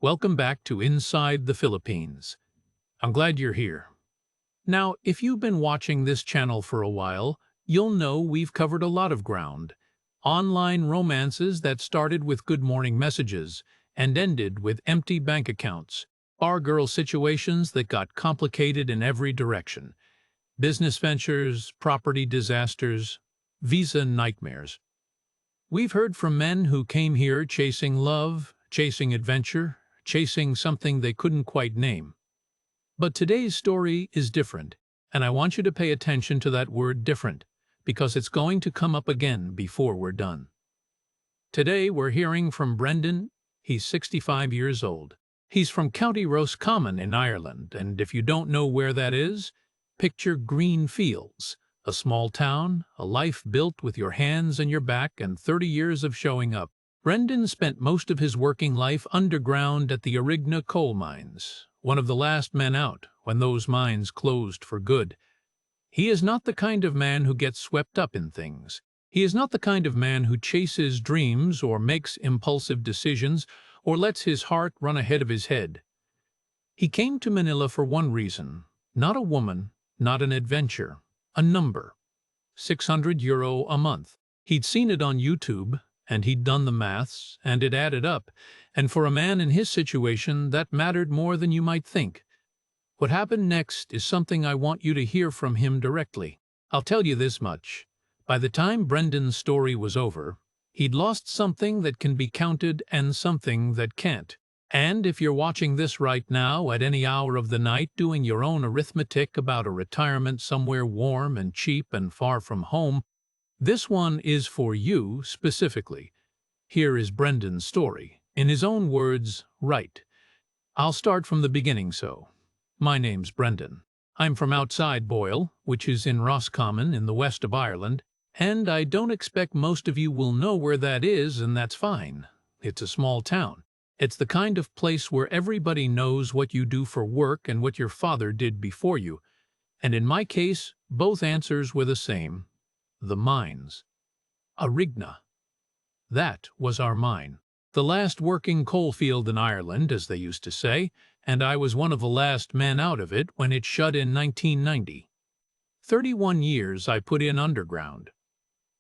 Welcome back to Inside the Philippines. I'm glad you're here. Now, if you've been watching this channel for a while, you'll know we've covered a lot of ground. Online romances that started with good morning messages and ended with empty bank accounts. Bar girl situations that got complicated in every direction. Business ventures, property disasters, visa nightmares. We've heard from men who came here chasing love, chasing adventure, chasing something they couldn't quite name. But today's story is different, and I want you to pay attention to that word different, because it's going to come up again before we're done. Today we're hearing from Brendan. He's 65 years old. He's from County Roscommon in Ireland, and if you don't know where that is, picture green fields, a small town, a life built with your hands and your back, and 30 years of showing up. Brendan spent most of his working life underground at the Arigna coal mines, one of the last men out when those mines closed for good. He is not the kind of man who gets swept up in things. He is not the kind of man who chases dreams or makes impulsive decisions or lets his heart run ahead of his head. He came to Manila for one reason, not a woman, not an adventure, a number. €600 a month. He'd seen it on YouTube, and he'd done the maths, and it added up, and for a man in his situation, that mattered more than you might think. What happened next is something I want you to hear from him directly. I'll tell you this much. By the time Brendan's story was over, he'd lost something that can be counted and something that can't. And if you're watching this right now at any hour of the night doing your own arithmetic about a retirement somewhere warm and cheap and far from home, this one is for you specifically. Here is Brendan's story, in his own words, right. I'll start from the beginning so. My name's Brendan. I'm from outside Boyle, which is in Roscommon in the west of Ireland, and I don't expect most of you will know where that is, and that's fine. It's a small town. It's the kind of place where everybody knows what you do for work and what your father did before you. And in my case, both answers were the same. The mines. Arigna. That was our mine. The last working coalfield in Ireland, as they used to say, and I was one of the last men out of it when it shut in 1990. 31 years I put in underground.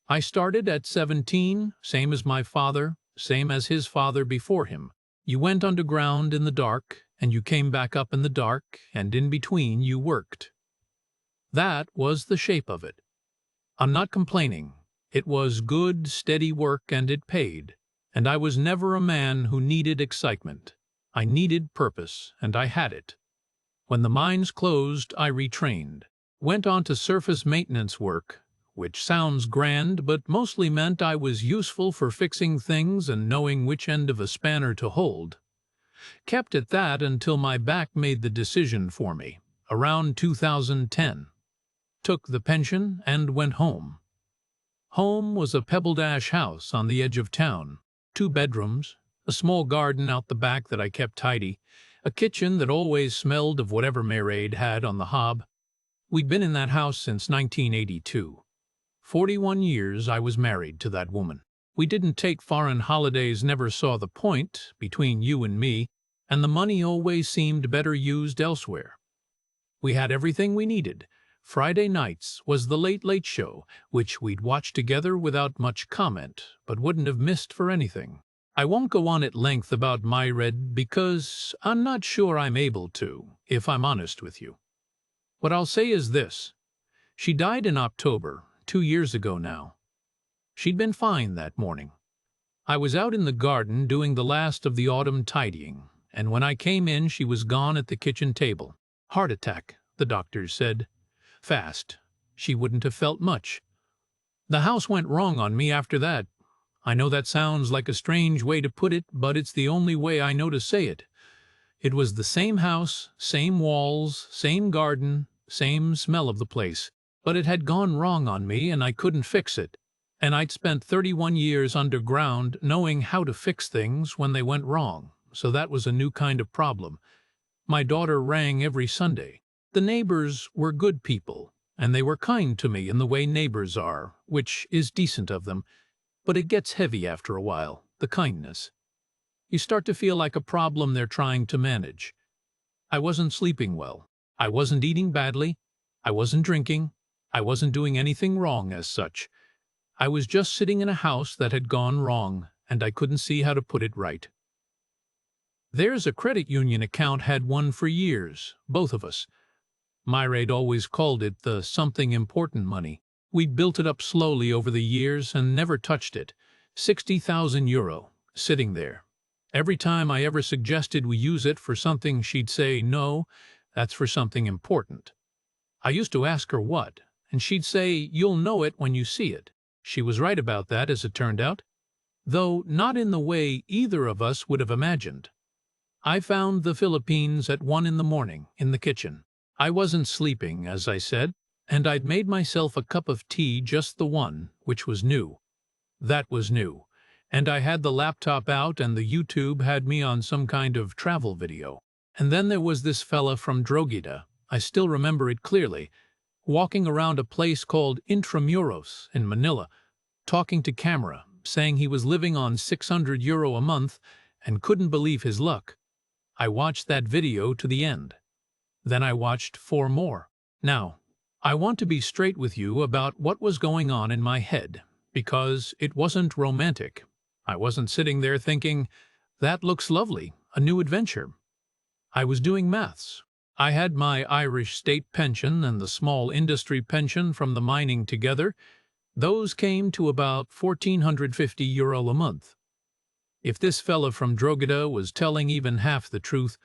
I started at 17, same as my father, same as his father before him. You went underground in the dark, and you came back up in the dark, and in between you worked. That was the shape of it. I'm not complaining. It was good, steady work, and it paid. And I was never a man who needed excitement. I needed purpose, and I had it. When the mines closed, I retrained. Went on to surface maintenance work, which sounds grand, but mostly meant I was useful for fixing things and knowing which end of a spanner to hold. Kept at that until my back made the decision for me, around 2010. Took the pension and went home. Home was a pebbled ash house on the edge of town. 2 bedrooms, a small garden out the back that I kept tidy, a kitchen that always smelled of whatever maid had on the hob. We'd been in that house since 1982. 41 years I was married to that woman. We didn't take foreign holidays, never saw the point, between you and me, and the money always seemed better used elsewhere. We had everything we needed. Friday nights was the Late Late Show, which we'd watch together without much comment, but wouldn't have missed for anything. I won't go on at length about Myred because I'm not sure I'm able to, if I'm honest with you. What I'll say is this. She died in October, 2 years ago now. She'd been fine that morning. I was out in the garden doing the last of the autumn tidying, and when I came in she was gone at the kitchen table. Heart attack, the doctors said. Fast. She wouldn't have felt much. The house went wrong on me after that. I know that sounds like a strange way to put it, but it's the only way I know to say it. It was the same house, same walls, same garden, same smell of the place. But it had gone wrong on me and I couldn't fix it. And I'd spent 31 years underground knowing how to fix things when they went wrong, so that was a new kind of problem. My daughter rang every Sunday. The neighbors were good people, and they were kind to me in the way neighbors are, which is decent of them, but it gets heavy after a while, the kindness. You start to feel like a problem they're trying to manage. I wasn't sleeping well. I wasn't eating badly. I wasn't drinking. I wasn't doing anything wrong as such. I was just sitting in a house that had gone wrong, and I couldn't see how to put it right. There's a credit union account had one for years, both of us. Myrade always called it the something important money. We'd built it up slowly over the years and never touched it. 60,000 euro, sitting there. Every time I ever suggested we use it for something, she'd say, no, that's for something important. I used to ask her what, and she'd say, you'll know it when you see it. She was right about that, as it turned out, though not in the way either of us would have imagined. I found the Philippines at 1 in the morning, in the kitchen. I wasn't sleeping, as I said, and I'd made myself a cup of tea, just the one, which was new. That was new. And I had the laptop out and the YouTube had me on some kind of travel video. And then there was this fella from Drogheda, I still remember it clearly, walking around a place called Intramuros in Manila, talking to camera, saying he was living on 600 euro a month and couldn't believe his luck. I watched that video to the end. Then I watched 4 more. Now, I want to be straight with you about what was going on in my head, because it wasn't romantic. I wasn't sitting there thinking, that looks lovely, a new adventure. I was doing maths. I had my Irish state pension and the small industry pension from the mining together. Those came to about 1,450 euro a month. If this fella from Drogheda was telling even half the truth,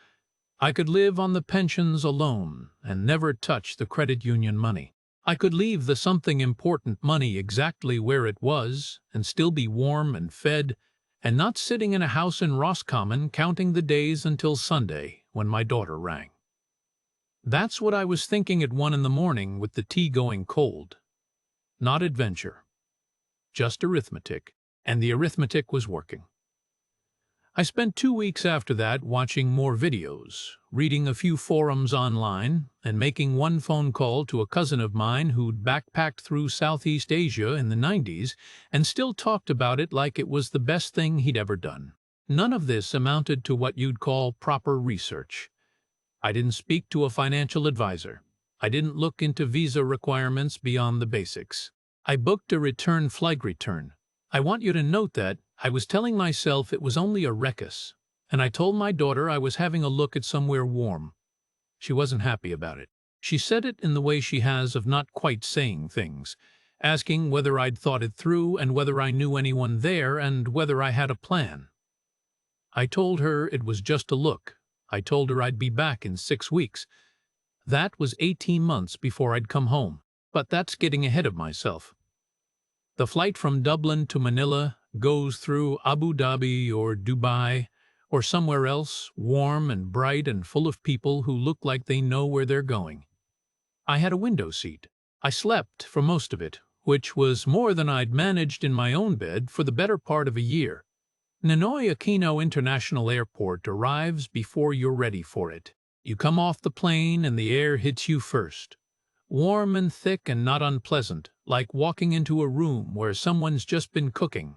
I could live on the pensions alone and never touch the credit union money. I could leave the something important money exactly where it was and still be warm and fed and not sitting in a house in Roscommon counting the days until Sunday when my daughter rang. That's what I was thinking at 1 in the morning with the tea going cold. Not adventure. Just arithmetic. And the arithmetic was working. I spent 2 weeks after that watching more videos, reading a few forums online, and making one phone call to a cousin of mine who'd backpacked through Southeast Asia in the 90s and still talked about it like it was the best thing he'd ever done. None of this amounted to what you'd call proper research. I didn't speak to a financial advisor. I didn't look into visa requirements beyond the basics. I booked a return flight return. I want you to note that I was telling myself it was only a ruckus, and I told my daughter I was having a look at somewhere warm. She wasn't happy about it. She said it in the way she has of not quite saying things, asking whether I'd thought it through and whether I knew anyone there and whether I had a plan. I told her it was just a look. I told her I'd be back in 6 weeks. That was 18 months before I'd come home, but that's getting ahead of myself. The flight from Dublin to Manila goes through Abu Dhabi or Dubai or somewhere else, warm and bright and full of people who look like they know where they're going. I had a window seat. I slept for most of it, which was more than I'd managed in my own bed for the better part of a year. Ninoy Aquino International Airport arrives before you're ready for it. You come off the plane and the air hits you first. Warm and thick and not unpleasant, like walking into a room where someone's just been cooking.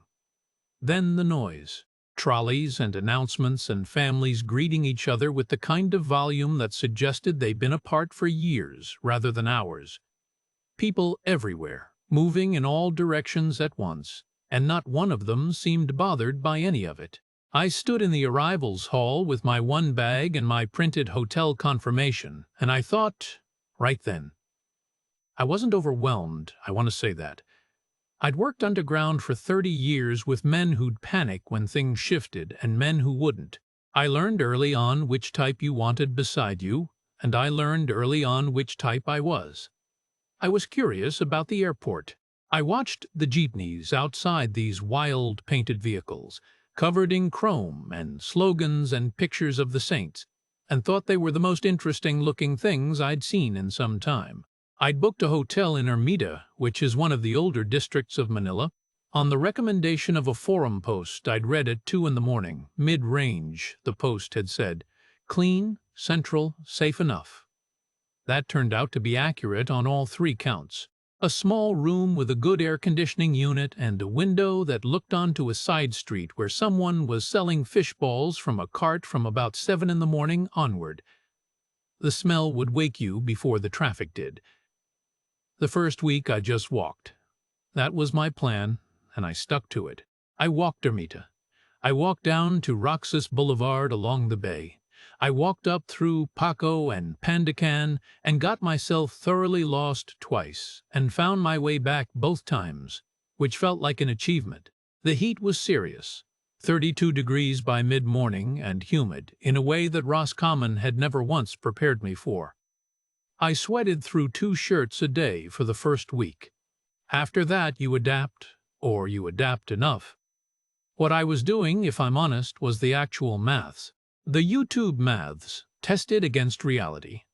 Then the noise. Trolleys and announcements and families greeting each other with the kind of volume that suggested they'd been apart for years rather than hours. People everywhere, moving in all directions at once, and not one of them seemed bothered by any of it. I stood in the arrivals hall with my one bag and my printed hotel confirmation, and I thought, right then, I wasn't overwhelmed, I want to say that. I'd worked underground for 30 years with men who'd panic when things shifted and men who wouldn't. I learned early on which type you wanted beside you, and I learned early on which type I was. I was curious about the airport. I watched the jeepneys outside these wild painted vehicles, covered in chrome and slogans and pictures of the saints, and thought they were the most interesting-looking things I'd seen in some time. I'd booked a hotel in Ermita, which is one of the older districts of Manila, on the recommendation of a forum post I'd read at 2 in the morning. Mid-range, the post had said. Clean, central, safe enough. That turned out to be accurate on all 3 counts. A small room with a good air conditioning unit and a window that looked onto a side street where someone was selling fish balls from a cart from about 7 in the morning onward. The smell would wake you before the traffic did. The first week I just walked. That was my plan, and I stuck to it. I walked Ermita. I walked down to Roxas Boulevard along the bay. I walked up through Paco and Pandacan and got myself thoroughly lost twice and found my way back both times, which felt like an achievement. The heat was serious, 32 degrees by mid-morning and humid in a way that Roscommon had never once prepared me for. I sweated through 2 shirts a day for the first week. After that you adapt, or you adapt enough. What I was doing, if I'm honest, was the actual maths. The YouTube maths, tested against reality.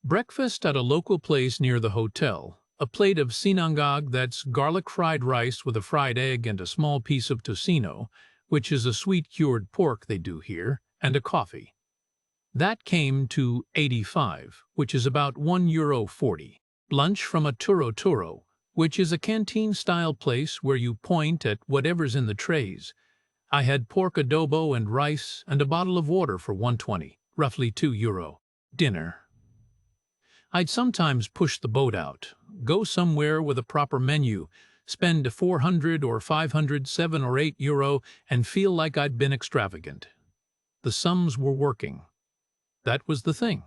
Breakfast at a local place near the hotel, a plate of sinangag, that's garlic fried rice with a fried egg and a small piece of tocino, which is a sweet cured pork they do here, and a coffee. That came to 85, which is about €1.40. Lunch from a turo, which is a canteen-style place where you point at whatever's in the trays. I had pork adobo and rice and a bottle of water for €1.20, roughly €2. Dinner. I'd sometimes push the boat out, go somewhere with a proper menu, spend 400 or 500, €7 or €8, and feel like I'd been extravagant. The sums were working. That was the thing.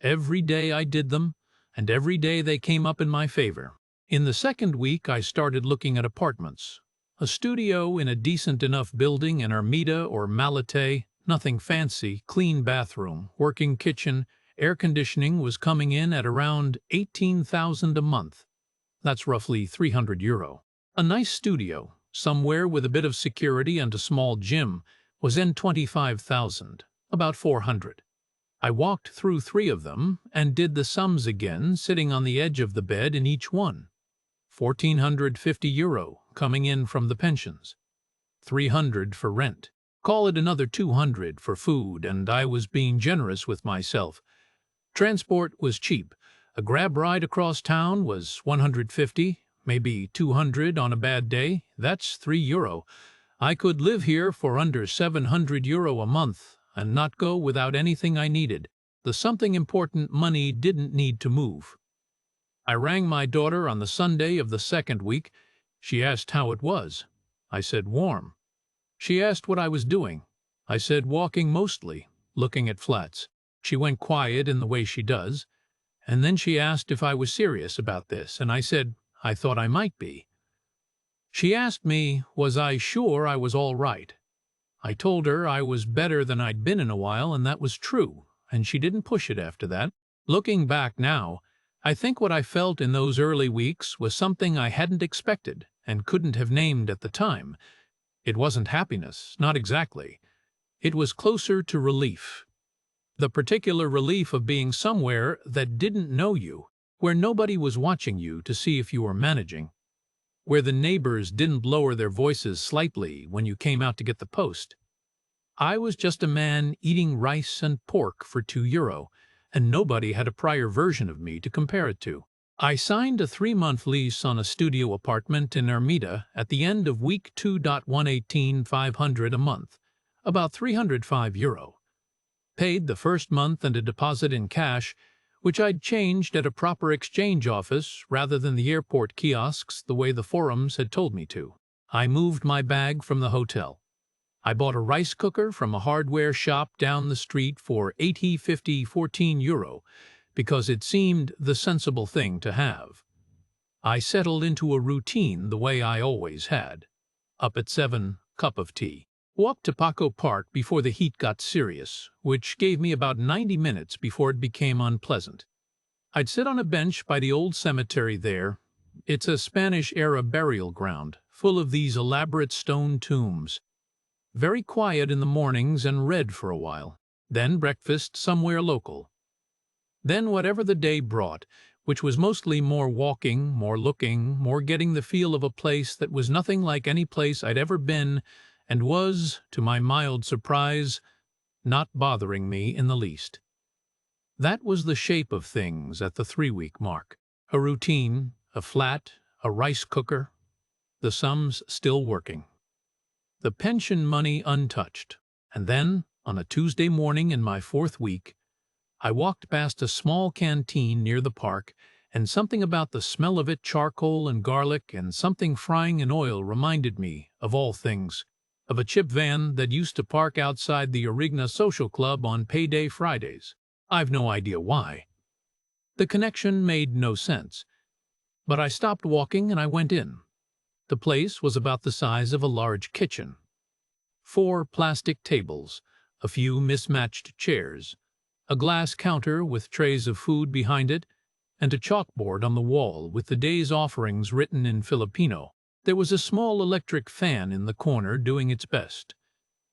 Every day I did them, and every day they came up in my favor. In the second week I started looking at apartments. A studio in a decent enough building in Armida or Malate, nothing fancy, clean bathroom, working kitchen, air conditioning was coming in at around 18,000 a month. That's roughly €300. A nice studio, somewhere with a bit of security and a small gym, was in 25,000, about 400. I walked through 3 of them and did the sums again, sitting on the edge of the bed in each one. €1,450 coming in from the pensions. 300 for rent. Call it another 200 for food, and I was being generous with myself. Transport was cheap. A grab ride across town was 150, maybe 200 on a bad day. That's €3. I could live here for under €700 a month and not go without anything I needed. The something important money didn't need to move. I rang my daughter on the Sunday of the second week. She asked how it was. I said warm. She asked what I was doing. I said walking mostly, looking at flats. She went quiet in the way she does, and then she asked if I was serious about this, and I said I thought I might be. She asked me, was I sure I was all right? I told her I was better than I'd been in a while, and that was true, and she didn't push it after that. Looking back now, I think what I felt in those early weeks was something I hadn't expected and couldn't have named at the time. It wasn't happiness, not exactly. It was closer to relief. The particular relief of being somewhere that didn't know you, where nobody was watching you to see if you were managing, where the neighbors didn't lower their voices slightly when you came out to get the post. I was just a man eating rice and pork for €2, and nobody had a prior version of me to compare it to. I signed a 3-month lease on a studio apartment in Armida at the end of week 2. 118,500 a month, about €305. Paid the first month and a deposit in cash, which I'd changed at a proper exchange office rather than the airport kiosks the way the forums had told me to. I moved my bag from the hotel. I bought a rice cooker from a hardware shop down the street for €14 because it seemed the sensible thing to have. I settled into a routine the way I always had. Up at 7, cup of tea. Walked to Paco Park before the heat got serious, which gave me about 90 minutes before it became unpleasant. I'd sit on a bench by the old cemetery there. It's a Spanish-era burial ground, full of these elaborate stone tombs. Very quiet in the mornings and read for a while. Then breakfast somewhere local. Then whatever the day brought, which was mostly more walking, more looking, more getting the feel of a place that was nothing like any place I'd ever been and was, to my mild surprise, not bothering me in the least. That was the shape of things at the 3-week mark. A routine, a flat, a rice cooker, the sums still working, the pension money untouched. And then, on a Tuesday morning in my fourth week, I walked past a small canteen near the park, and something about the smell of it, charcoal and garlic and something frying in oil, reminded me, of all things, of a chip van that used to park outside the Origna Social Club on payday Fridays. I've no idea why. The connection made no sense. But I stopped walking and I went in. The place was about the size of a large kitchen. 4 plastic tables, a few mismatched chairs, a glass counter with trays of food behind it, and a chalkboard on the wall with the day's offerings written in Filipino. There was a small electric fan in the corner doing its best.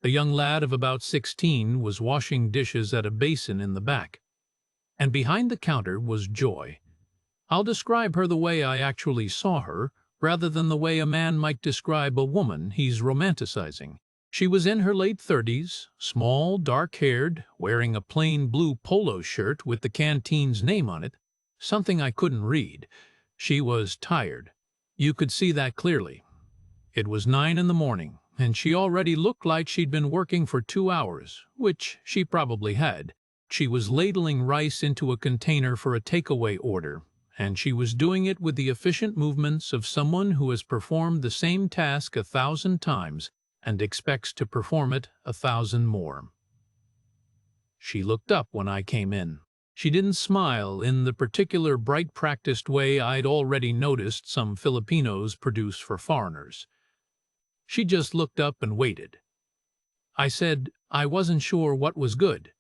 A young lad of about 16 was washing dishes at a basin in the back. And behind the counter was Joy. I'll describe her the way I actually saw her, rather than the way a man might describe a woman he's romanticizing. She was in her late 30s, small, dark-haired, wearing a plain blue polo shirt with the canteen's name on it, something I couldn't read. She was tired. You could see that clearly. It was 9 in the morning, and she already looked like she'd been working for 2 hours, which she probably had. She was ladling rice into a container for a takeaway order, and she was doing it with the efficient movements of someone who has performed the same task 1,000 times and expects to perform it 1,000 more. She looked up when I came in. She didn't smile in the particular bright, practiced way I'd already noticed some Filipinos produce for foreigners. She just looked up and waited. I said I wasn't sure what was good.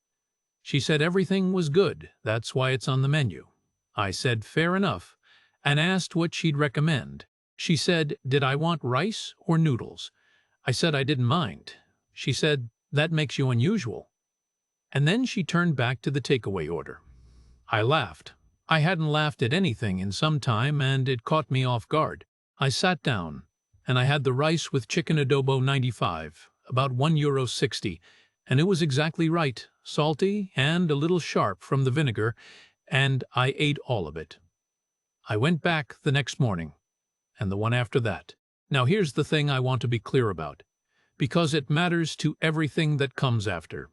She said everything was good, that's why it's on the menu. I said fair enough, and asked what she'd recommend. She said, did I want rice or noodles? I said I didn't mind. She said, that makes you unusual. And then she turned back to the takeaway order. I laughed. I hadn't laughed at anything in some time, and it caught me off guard. I sat down, and I had the rice with chicken adobo 95, about €1.60, and it was exactly right, salty and a little sharp from the vinegar, and I ate all of it. I went back the next morning, and the one after that. Now here's the thing I want to be clear about, because it matters to everything that comes after.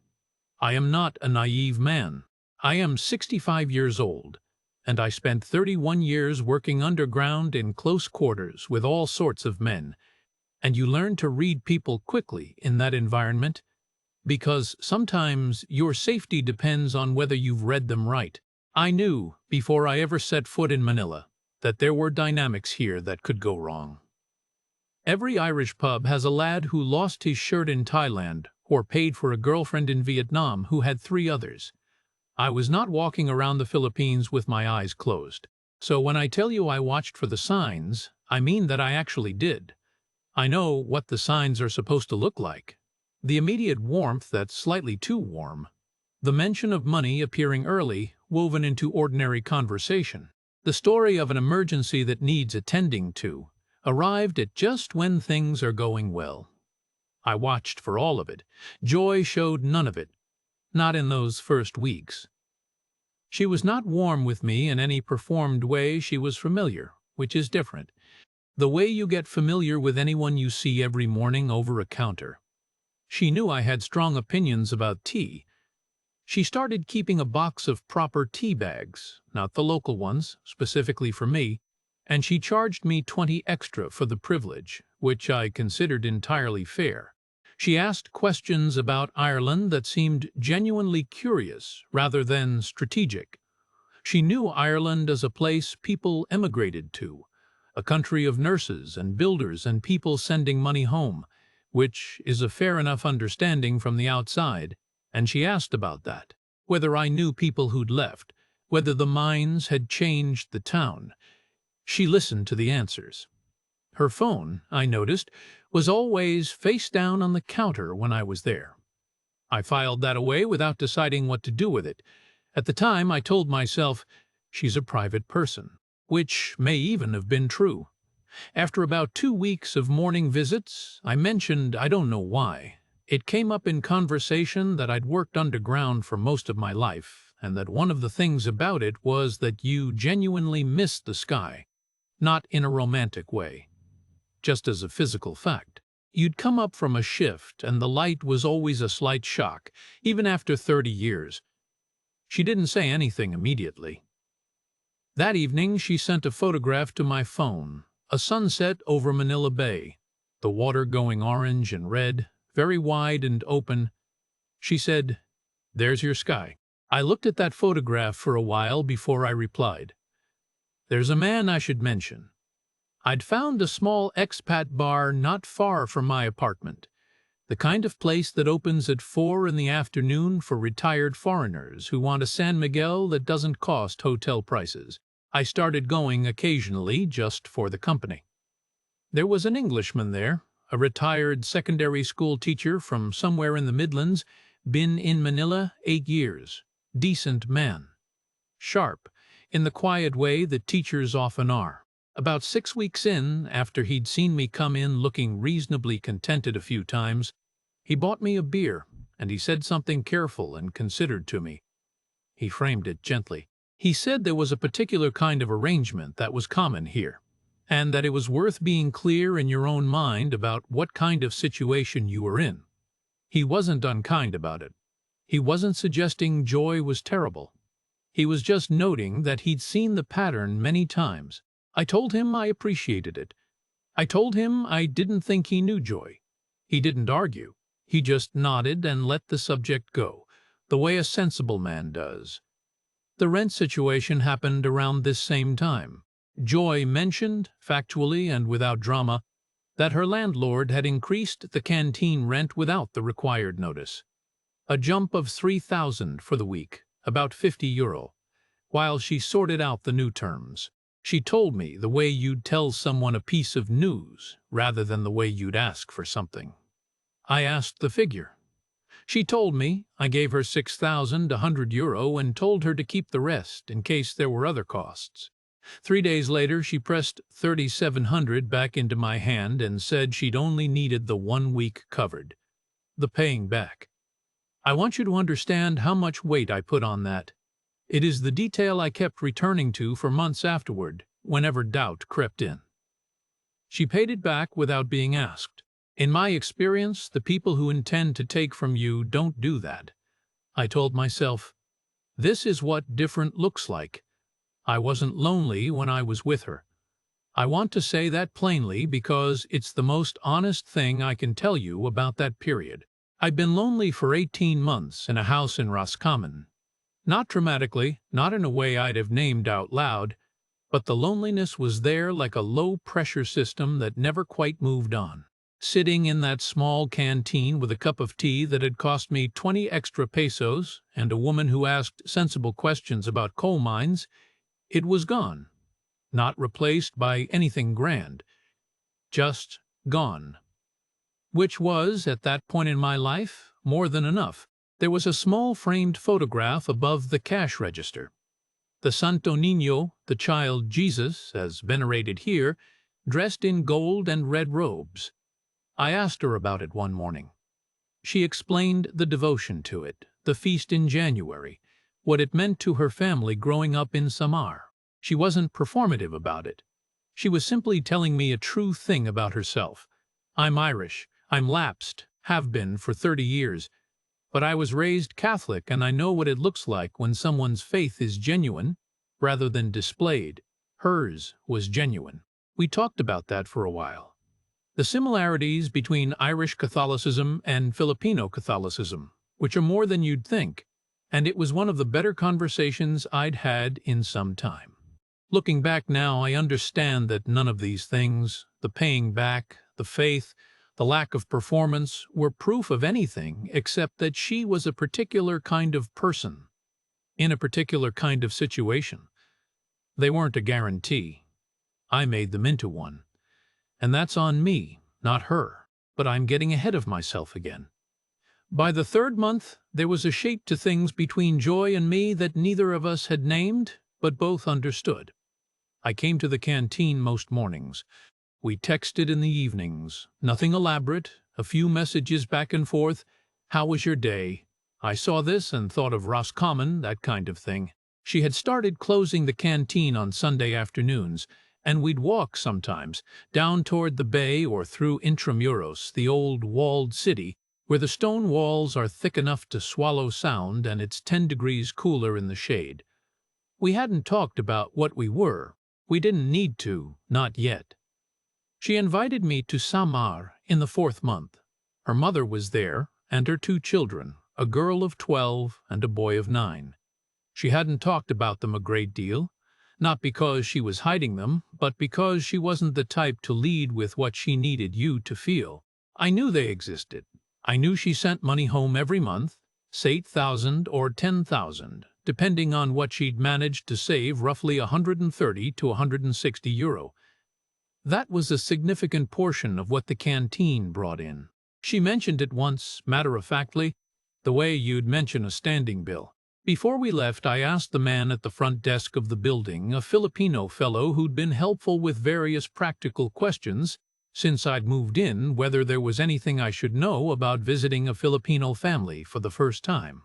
I am not a naive man. I am 65 years old, and I spent 31 years working underground in close quarters with all sorts of men, and you learn to read people quickly in that environment, because sometimes your safety depends on whether you've read them right. I knew, before I ever set foot in Manila, that there were dynamics here that could go wrong. Every Irish pub has a lad who lost his shirt in Thailand or paid for a girlfriend in Vietnam who had 3 others. I was not walking around the Philippines with my eyes closed. So when I tell you I watched for the signs, I mean that I actually did. I know what the signs are supposed to look like. The immediate warmth that's slightly too warm. The mention of money appearing early, woven into ordinary conversation. The story of an emergency that needs attending to, arrived at just when things are going well. I watched for all of it. Joy showed none of it, not in those first weeks. She was not warm with me in any performed way. She was familiar, which is different. The way you get familiar with anyone you see every morning over a counter. She knew I had strong opinions about tea. She started keeping a box of proper tea bags, not the local ones, specifically for me, and she charged me 20 extra for the privilege, which I considered entirely fair. She asked questions about Ireland that seemed genuinely curious rather than strategic. She knew Ireland as a place people emigrated to, a country of nurses and builders and people sending money home, which is a fair enough understanding from the outside, and she asked about that, whether I knew people who'd left, whether the mines had changed the town. She listened to the answers. Her phone, I noticed, was always face down on the counter when I was there. I filed that away without deciding what to do with it. At the time, I told myself, she's a private person, which may even have been true. After about 2 weeks of morning visits, I mentioned, I don't know why, it came up in conversation that I'd worked underground for most of my life, and that one of the things about it was that you genuinely missed the sky. not in a romantic way, just as a physical fact. You'd come up from a shift, and the light was always a slight shock, even after 30 years. She didn't say anything immediately. That evening, she sent a photograph to my phone, a sunset over Manila Bay, the water going orange and red, very wide and open. She said, "There's your sky." I looked at that photograph for a while before I replied. There's a man I should mention. I'd found a small expat bar not far from my apartment, the kind of place that opens at 4 in the afternoon for retired foreigners who want a San Miguel that doesn't cost hotel prices. I started going occasionally just for the company. There was an Englishman there, a retired secondary school teacher from somewhere in the Midlands, been in Manila 8 years. Decent man. Sharp, in the quiet way that teachers often are. About 6 weeks in, after he'd seen me come in looking reasonably contented a few times, he bought me a beer, and he said something careful and considered to me. He framed it gently. He said there was a particular kind of arrangement that was common here, and that it was worth being clear in your own mind about what kind of situation you were in. He wasn't unkind about it. He wasn't suggesting joy was terrible. He was just noting that he'd seen the pattern many times. I told him I appreciated it. I told him I didn't think he knew joy. He didn't argue. He just nodded and let the subject go, the way a sensible man does. The rent situation happened around this same time. Joy mentioned, factually and without drama, that her landlord had increased the canteen rent without the required notice. A jump of 3,000 for the week, about €50, while she sorted out the new terms. She told me the way you'd tell someone a piece of news rather than the way you'd ask for something. I asked the figure. She told me. I gave her €6,100 and told her to keep the rest in case there were other costs. 3 days later, she pressed 3,700 back into my hand and said she'd only needed the 1 week covered, the paying back. I want you to understand how much weight I put on that. It is the detail I kept returning to for months afterward, whenever doubt crept in. She paid it back without being asked. In my experience, the people who intend to take from you don't do that. I told myself, this is what different looks like. I wasn't lonely when I was with her. I want to say that plainly because it's the most honest thing I can tell you about that period. I'd been lonely for 18 months in a house in Roscommon. Not dramatically, not in a way I'd have named out loud, but the loneliness was there like a low-pressure system that never quite moved on. Sitting in that small canteen with a cup of tea that had cost me 20 extra pesos and a woman who asked sensible questions about coal mines, it was gone. Not replaced by anything grand. Just gone. Which was, at that point in my life, more than enough. There was a small framed photograph above the cash register. The Santo Niño, the child Jesus, as venerated here, dressed in gold and red robes. I asked her about it one morning. She explained the devotion to it, the feast in January, what it meant to her family growing up in Samar. She wasn't performative about it. She was simply telling me a true thing about herself. I'm Irish. I'm lapsed, have been for 30 years. But I was raised Catholic, and I know what it looks like when someone's faith is genuine, rather than displayed. Hers was genuine. We talked about that for a while. The similarities between Irish Catholicism and Filipino Catholicism, which are more than you'd think, and it was one of the better conversations I'd had in some time. Looking back now, I understand that none of these things, the paying back, the faith, the lack of performance, were proof of anything except that she was a particular kind of person, in a particular kind of situation. They weren't a guarantee. I made them into one. And that's on me, not her. But I'm getting ahead of myself again. By the 3rd month, there was a shape to things between Joy and me that neither of us had named, but both understood. I came to the canteen most mornings. We texted in the evenings. Nothing elaborate, a few messages back and forth. How was your day? I saw this and thought of Roscommon, that kind of thing. She had started closing the canteen on Sunday afternoons, And we'd walk sometimes, down toward the bay or through Intramuros, the old walled city, where the stone walls are thick enough to swallow sound and it's 10 degrees cooler in the shade. We hadn't talked about what we were. We didn't need to, not yet. She invited me to Samar in the 4th month. Her mother was there, and her 2 children, a girl of 12 and a boy of 9. She hadn't talked about them a great deal, not because she was hiding them, but because she wasn't the type to lead with what she needed you to feel. I knew they existed. I knew she sent money home every month, say 8,000 or 10,000, depending on what she'd managed to save, roughly 130 to 160 euro. That was a significant portion of what the canteen brought in. She mentioned it once, matter-of-factly, the way you'd mention a standing bill. Before we left, I asked the man at the front desk of the building, a Filipino fellow who'd been helpful with various practical questions since I'd moved in, whether there was anything I should know about visiting a Filipino family for the first time.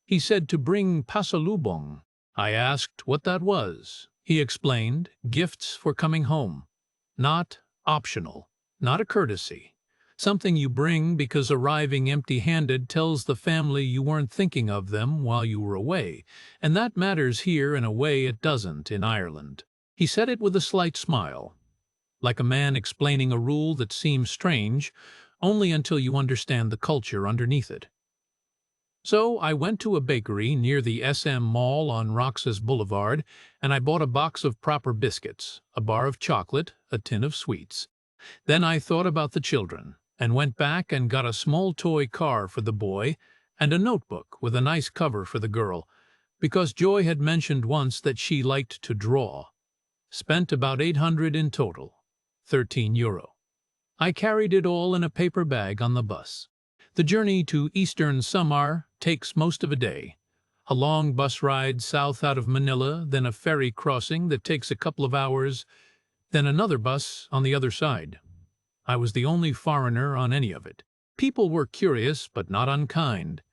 He said to bring pasalubong. I asked what that was. He explained, gifts for coming home. Not optional, not a courtesy. Something you bring because arriving empty-handed tells the family you weren't thinking of them while you were away, and that matters here in a way it doesn't in Ireland. He said it with a slight smile, like a man explaining a rule that seems strange, only until you understand the culture underneath it. So I went to a bakery near the SM Mall on Roxas Boulevard, and I bought a box of proper biscuits, a bar of chocolate, a tin of sweets. Then I thought about the children, and went back and got a small toy car for the boy and a notebook with a nice cover for the girl, because Joy had mentioned once that she liked to draw. Spent about 800 in total, 13 euro. I carried it all in a paper bag on the bus. The journey to Eastern Samar takes most of a day. A long bus ride south out of Manila, then a ferry crossing that takes a couple of hours, then another bus on the other side. I was the only foreigner on any of it. People were curious, but not unkind.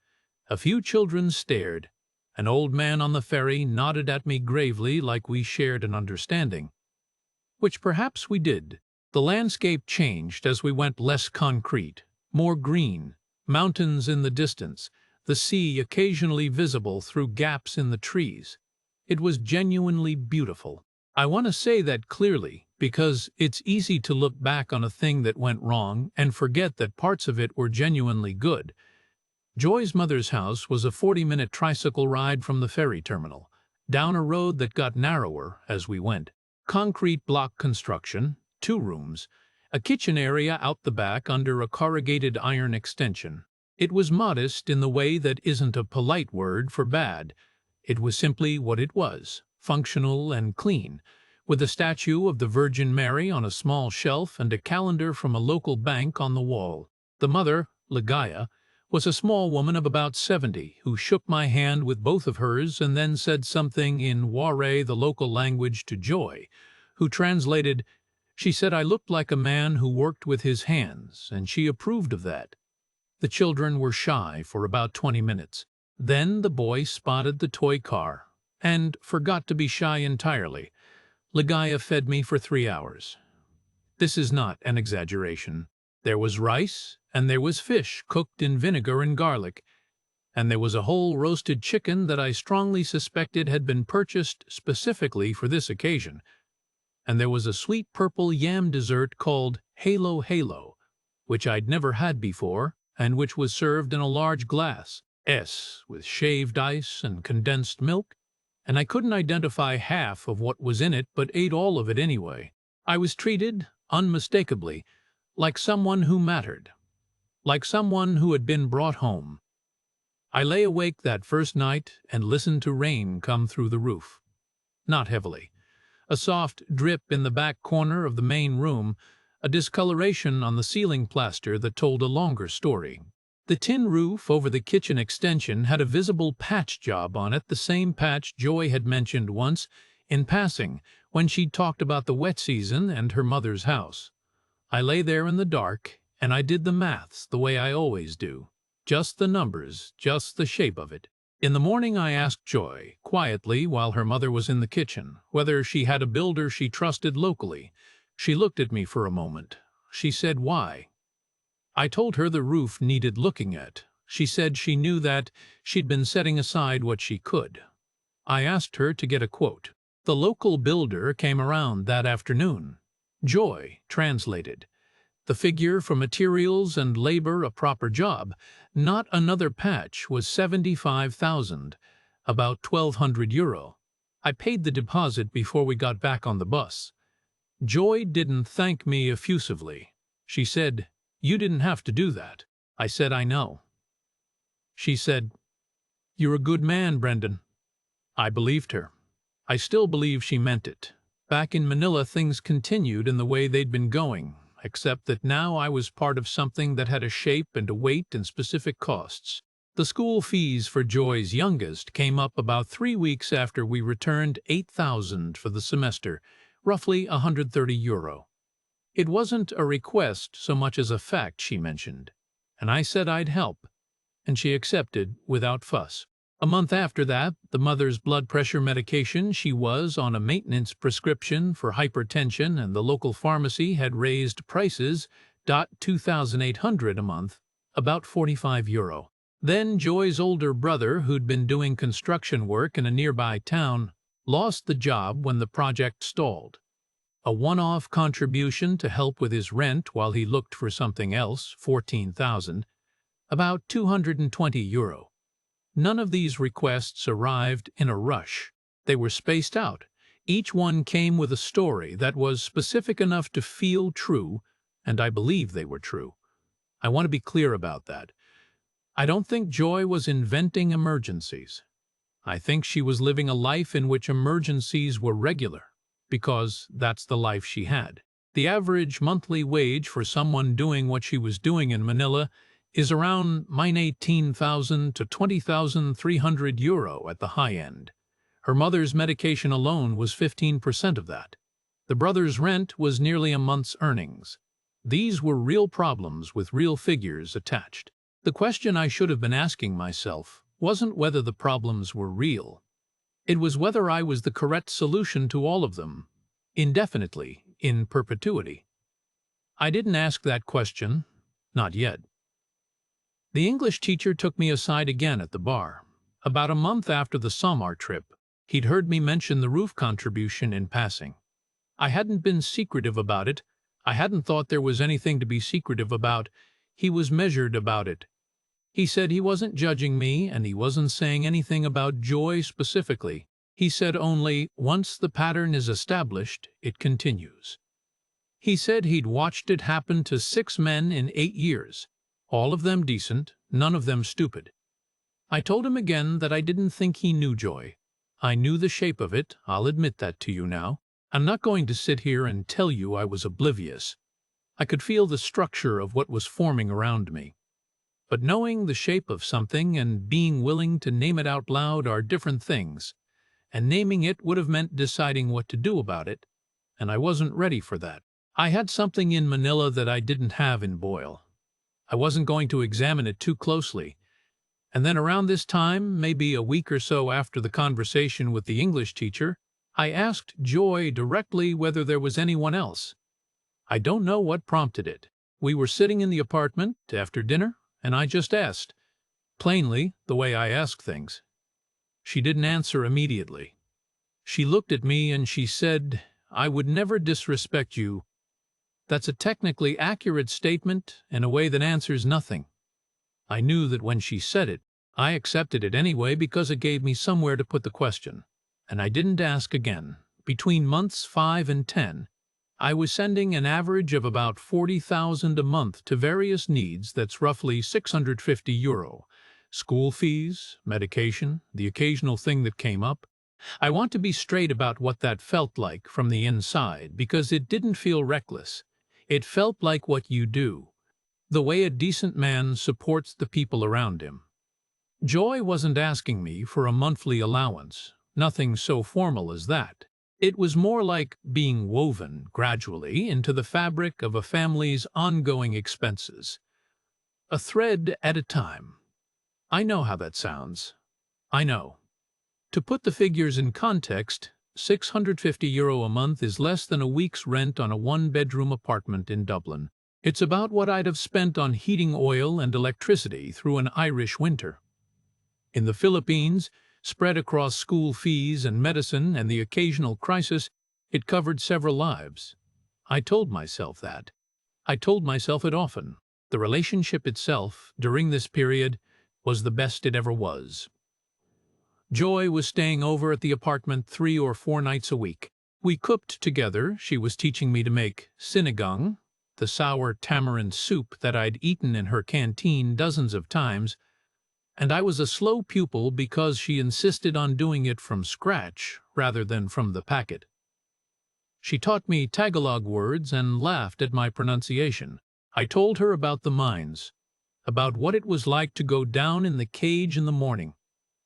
A few children stared. An old man on the ferry nodded at me gravely like we shared an understanding. Which perhaps we did. The landscape changed as we went, less concrete, more green, mountains in the distance, the sea occasionally visible through gaps in the trees. It was genuinely beautiful. I want to say that clearly, because it's easy to look back on a thing that went wrong and forget that parts of it were genuinely good. Joy's mother's house was a 40-minute tricycle ride from the ferry terminal, down a road that got narrower as we went. Concrete block construction, 2 rooms, a kitchen area out the back under a corrugated iron extension. It was modest in the way that isn't a polite word for bad. It was simply what it was, functional and clean, with a statue of the Virgin Mary on a small shelf and a calendar from a local bank on the wall. The mother, Ligaya, was a small woman of about 70 who shook my hand with both of hers and then said something in Ware, the local language, to Joy, who translated. She said I looked like a man who worked with his hands, and she approved of that. The children were shy for about 20 minutes. Then the boy spotted the toy car and forgot to be shy entirely. Ligaya fed me for 3 hours. This is not an exaggeration. There was rice, and there was fish cooked in vinegar and garlic, and there was a whole roasted chicken that I strongly suspected had been purchased specifically for this occasion. And there was a sweet purple yam dessert called Halo Halo, which I'd never had before, and which was served in a large glass, with shaved ice and condensed milk, and I couldn't identify half of what was in it but ate all of it anyway. I was treated, unmistakably, like someone who mattered, like someone who had been brought home. I lay awake that first night and listened to rain come through the roof. Not heavily. A soft drip in the back corner of the main room, a discoloration on the ceiling plaster that told a longer story. The tin roof over the kitchen extension had a visible patch job on it, the same patch Joy had mentioned once, in passing, when she'd talked about the wet season and her mother's house. I lay there in the dark, and I did the maths the way I always do. Just the numbers, just the shape of it. In the morning I asked Joy, quietly while her mother was in the kitchen, whether she had a builder she trusted locally. She looked at me for a moment. She said, "Why?" I told her the roof needed looking at. She said she knew that she'd been setting aside what she could. I asked her to get a quote. The local builder came around that afternoon. Joy translated. The figure for materials and labor, a proper job, not another patch, was 75,000, about 1,200 euro. I paid the deposit before we got back on the bus. Joy didn't thank me effusively. She said, "You didn't have to do that." I said, "I know." She said, "You're a good man, Brendan." I believed her. I still believe she meant it. Back in Manila, things continued in the way they'd been going, except that now I was part of something that had a shape and a weight and specific costs. The school fees for Joy's youngest came up about 3 weeks after we returned, 8,000 for the semester, roughly 130 euro. It wasn't a request so much as a fact she mentioned, and I said I'd help, and she accepted without fuss. A month after that, the mother's blood pressure medication, she was on a maintenance prescription for hypertension, and the local pharmacy had raised prices, 2,800 a month, about 45 euro. Then Joy's older brother, who'd been doing construction work in a nearby town, lost the job when the project stalled. A one-off contribution to help with his rent while he looked for something else, 14,000, about 220 euro. None of these requests arrived in a rush. They were spaced out. Each one came with a story that was specific enough to feel true, and I believe they were true. I want to be clear about that. I don't think Joy was inventing emergencies. I think she was living a life in which emergencies were regular, because that's the life she had. The average monthly wage for someone doing what she was doing in Manila is around 18,000 to 20,300 euro at the high end. Her mother's medication alone was 15% of that. The brother's rent was nearly a month's earnings. These were real problems with real figures attached. The question I should have been asking myself wasn't whether the problems were real. It was whether I was the correct solution to all of them, indefinitely, in perpetuity. I didn't ask that question, not yet. The English teacher took me aside again at the bar. About a month after the Samar trip, he'd heard me mention the roof contribution in passing. I hadn't been secretive about it. I hadn't thought there was anything to be secretive about. He was measured about it. He said he wasn't judging me, and he wasn't saying anything about Joy specifically. He said only, once the pattern is established, it continues. He said he'd watched it happen to 6 men in 8 years. All of them decent, none of them stupid. I told him again that I didn't think he knew Joy. I knew the shape of it, I'll admit that to you now. I'm not going to sit here and tell you I was oblivious. I could feel the structure of what was forming around me. But knowing the shape of something and being willing to name it out loud are different things, and naming it would have meant deciding what to do about it, and I wasn't ready for that. I had something in Manila that I didn't have in Boyle. I wasn't going to examine it too closely. And then around this time, maybe a week or so after the conversation with the English teacher, I asked Joy directly whether there was anyone else. I don't know what prompted it. We were sitting in the apartment after dinner, and I just asked, plainly, the way I ask things. She didn't answer immediately. She looked at me and she said, "I would never disrespect you." That's a technically accurate statement in a way that answers nothing. I knew that when she said it, I accepted it anyway because it gave me somewhere to put the question. And I didn't ask again. Between months 5 and 10, I was sending an average of about 40,000 a month to various needs. That's roughly 650 euro. School fees, medication, the occasional thing that came up. I want to be straight about what that felt like from the inside because it didn't feel reckless. It felt like what you do, the way a decent man supports the people around him. Joy wasn't asking me for a monthly allowance, nothing so formal as that. It was more like being woven gradually into the fabric of a family's ongoing expenses, a thread at a time. I know how that sounds. I know. To put the figures in context, €650 a month is less than a week's rent on a one-bedroom apartment in Dublin. It's about what I'd have spent on heating oil and electricity through an Irish winter. In the Philippines, spread across school fees and medicine and the occasional crisis, it covered several lives. I told myself that. I told myself it often. The relationship itself, during this period, was the best it ever was. Joy was staying over at the apartment 3 or 4 nights a week. We cooked together. She was teaching me to make sinigang, the sour tamarind soup that I'd eaten in her canteen dozens of times, and I was a slow pupil because she insisted on doing it from scratch rather than from the packet. She taught me Tagalog words and laughed at my pronunciation. I told her about the mines, about what it was like to go down in the cage in the morning,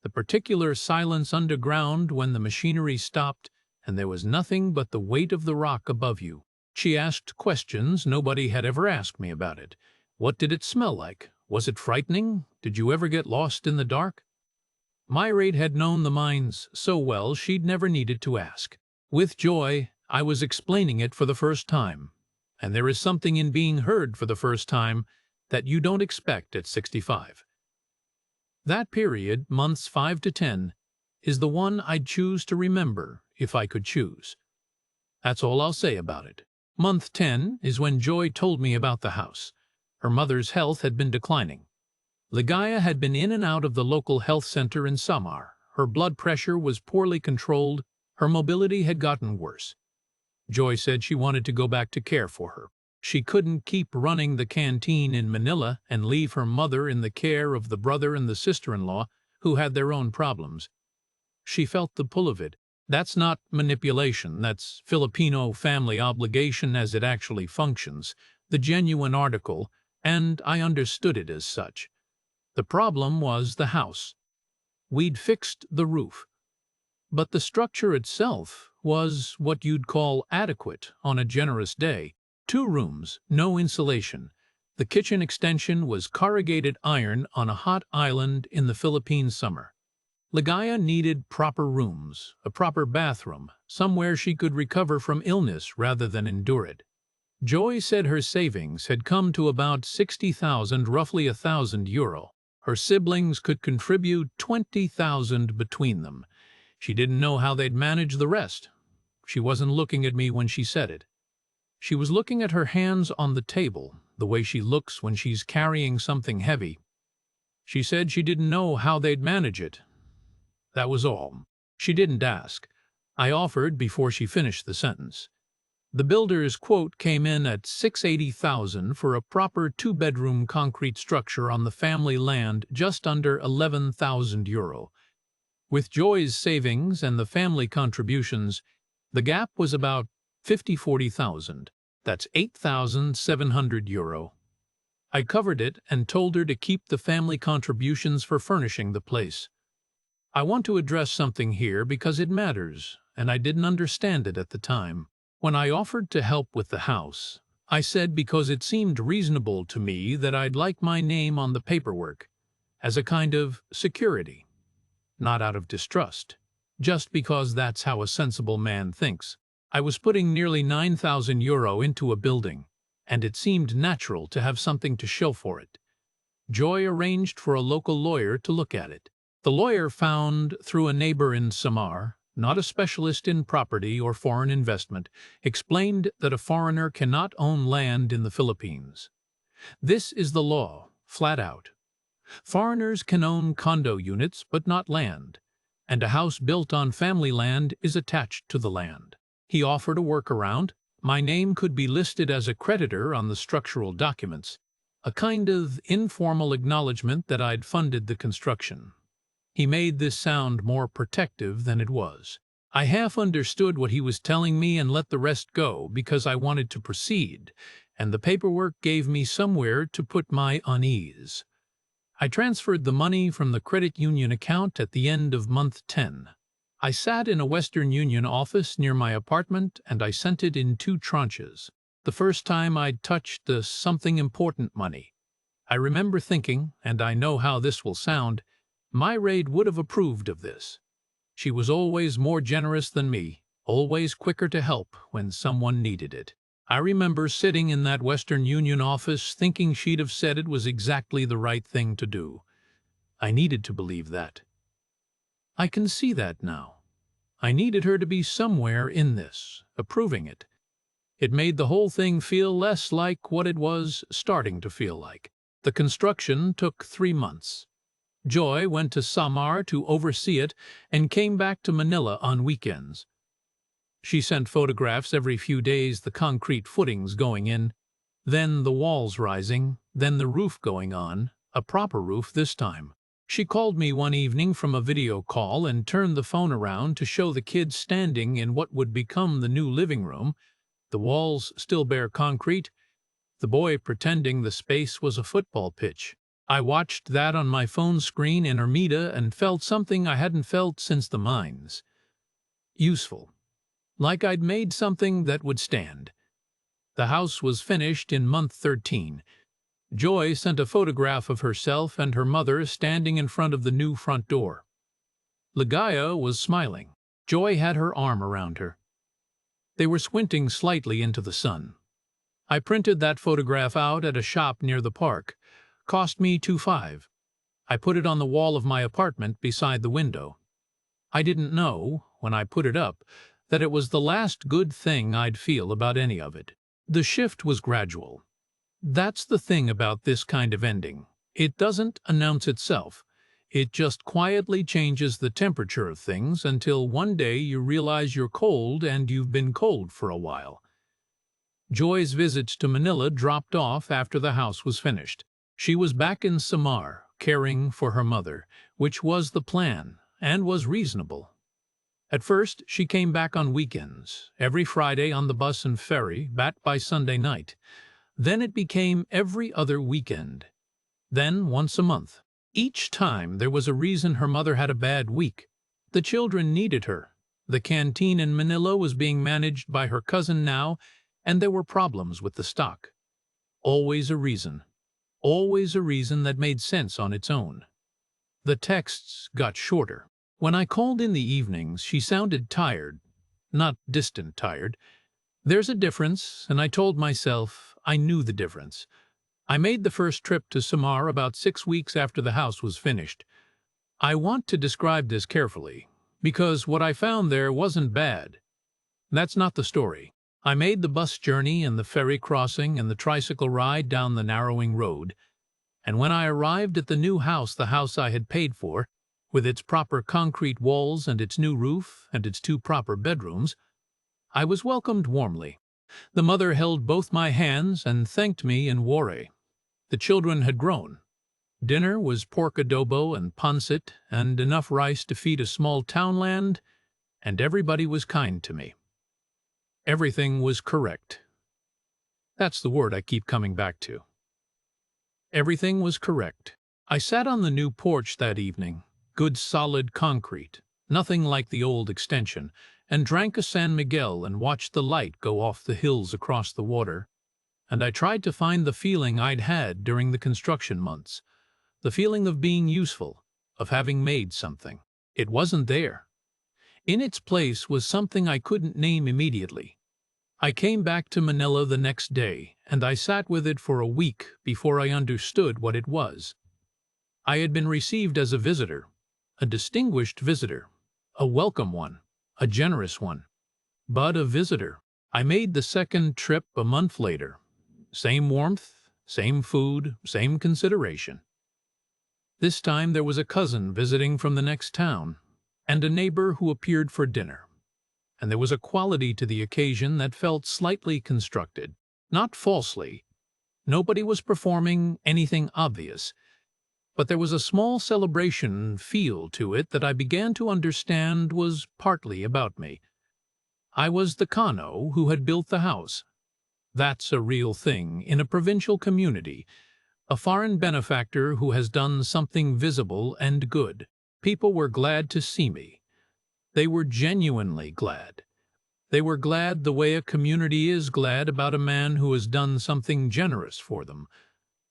the particular silence underground when the machinery stopped and there was nothing but the weight of the rock above you. She asked questions nobody had ever asked me about it. What did it smell like? Was it frightening? Did you ever get lost in the dark? Myraid had known the mines so well she'd never needed to ask. With Joy, I was explaining it for the first time, and there is something in being heard for the first time that you don't expect at 65. That period, months 5 to 10, is the one I'd choose to remember if I could choose. That's all I'll say about it. Month 10 is when Joy told me about the house. Her mother's health had been declining. Ligaya had been in and out of the local health center in Samar. Her blood pressure was poorly controlled. Her mobility had gotten worse. Joy said she wanted to go back to care for her. She couldn't keep running the canteen in Manila and leave her mother in the care of the brother and the sister-in-law who had their own problems. She felt the pull of it. That's not manipulation, that's Filipino family obligation as it actually functions, the genuine article, and I understood it as such. The problem was the house. We'd fixed the roof, but the structure itself was what you'd call adequate on a generous day. 2 rooms, no insulation. The kitchen extension was corrugated iron on a hot island in the Philippine summer. Ligaya needed proper rooms, a proper bathroom, somewhere she could recover from illness rather than endure it. Joy said her savings had come to about 60,000, roughly €1,000. Her siblings could contribute 20,000 between them. She didn't know how they'd manage the rest. She wasn't looking at me when she said it. She was looking at her hands on the table, the way she looks when she's carrying something heavy. She said she didn't know how they'd manage it. That was all. She didn't ask. I offered before she finished the sentence. The builder's quote came in at $680,000 for a proper 2-bedroom concrete structure on the family land, just under €11,000. With Joy's savings and the family contributions, the gap was about 40,000. That's €8,700. I covered it and told her to keep the family contributions for furnishing the place. I want to address something here because it matters, and I didn't understand it at the time. When I offered to help with the house, I said because it seemed reasonable to me that I'd like my name on the paperwork, as a kind of security. Not out of distrust, just because that's how a sensible man thinks. I was putting nearly €9,000 into a building, and it seemed natural to have something to show for it. Joy arranged for a local lawyer to look at it. The lawyer found through a neighbor in Samar, not a specialist in property or foreign investment, explained that a foreigner cannot own land in the Philippines. This is the law, flat out. Foreigners can own condo units but not land, and a house built on family land is attached to the land. He offered a workaround. My name could be listed as a creditor on the structural documents, a kind of informal acknowledgement that I'd funded the construction. He made this sound more protective than it was. I half understood what he was telling me and let the rest go because I wanted to proceed, and the paperwork gave me somewhere to put my unease. I transferred the money from the credit union account at the end of month 10. I sat in a Western Union office near my apartment and I sent it in 2 tranches. The first time I'd touched the something important money. I remember thinking, and I know how this will sound, My raid would have approved of this. She was always more generous than me, always quicker to help when someone needed it. I remember sitting in that Western Union office thinking she'd have said it was exactly the right thing to do. I needed to believe that. I can see that now. I needed her to be somewhere in this, approving it. It made the whole thing feel less like what it was starting to feel like. The construction took 3 months. Joy went to Samar to oversee it and came back to Manila on weekends. She sent photographs every few days, the concrete footings going in, then the walls rising, then the roof going on, a proper roof this time. She called me one evening from a video call and turned the phone around to show the kids standing in what would become the new living room, the walls still bare concrete, the boy pretending the space was a football pitch. I watched that on my phone screen in Ermita and felt something I hadn't felt since the mines. Useful. Like I'd made something that would stand. The house was finished in month 13. Joy sent a photograph of herself and her mother standing in front of the new front door. Ligaya was smiling. Joy had her arm around her. They were squinting slightly into the sun. I printed that photograph out at a shop near the park. Cost me $2.5. I put it on the wall of my apartment beside the window. I didn't know, when I put it up, that it was the last good thing I'd feel about any of it. The shift was gradual. That's the thing about this kind of ending. It doesn't announce itself. It just quietly changes the temperature of things until one day you realize you're cold and you've been cold for a while. Joy's visits to Manila dropped off after the house was finished. She was back in Samar, caring for her mother, which was the plan, and was reasonable. At first, she came back on weekends, every Friday on the bus and ferry, back by Sunday night. Then it became every other weekend. Then once a month. Each time there was a reason her mother had a bad week. The children needed her. The canteen in Manila was being managed by her cousin now, and there were problems with the stock. Always a reason. Always a reason that made sense on its own. The texts got shorter. When I called in the evenings, she sounded tired, not distant tired. There's a difference, and I told myself I knew the difference. I made the first trip to Samar about 6 weeks after the house was finished. I want to describe this carefully, because what I found there wasn't bad. That's not the story. I made the bus journey and the ferry crossing and the tricycle ride down the narrowing road, and when I arrived at the new house, the house I had paid for, with its proper concrete walls and its new roof and its 2 proper bedrooms, I was welcomed warmly. The mother held both my hands and thanked me in Wari. The children had grown. Dinner was pork adobo and pancit and enough rice to feed a small townland, and everybody was kind to me. Everything was correct. That's the word I keep coming back to. Everything was correct. I sat on the new porch that evening, good solid concrete, nothing like the old extension, and drank a San Miguel and watched the light go off the hills across the water. And I tried to find the feeling I'd had during the construction months, the feeling of being useful, of having made something. It wasn't there. In its place was something I couldn't name immediately. I came back to Manila the next day, and I sat with it for a week before I understood what it was. I had been received as a visitor, a distinguished visitor, a welcome one, a generous one, but a visitor. I made the second trip a month later. Same warmth, same food, same consideration. This time there was a cousin visiting from the next town, and a neighbor who appeared for dinner. And there was a quality to the occasion that felt slightly constructed, not falsely. Nobody was performing anything obvious, but there was a small celebration feel to it that I began to understand was partly about me. I was the Kano who had built the house. That's a real thing in a provincial community, a foreign benefactor who has done something visible and good. People were glad to see me. They were genuinely glad. They were glad the way a community is glad about a man who has done something generous for them,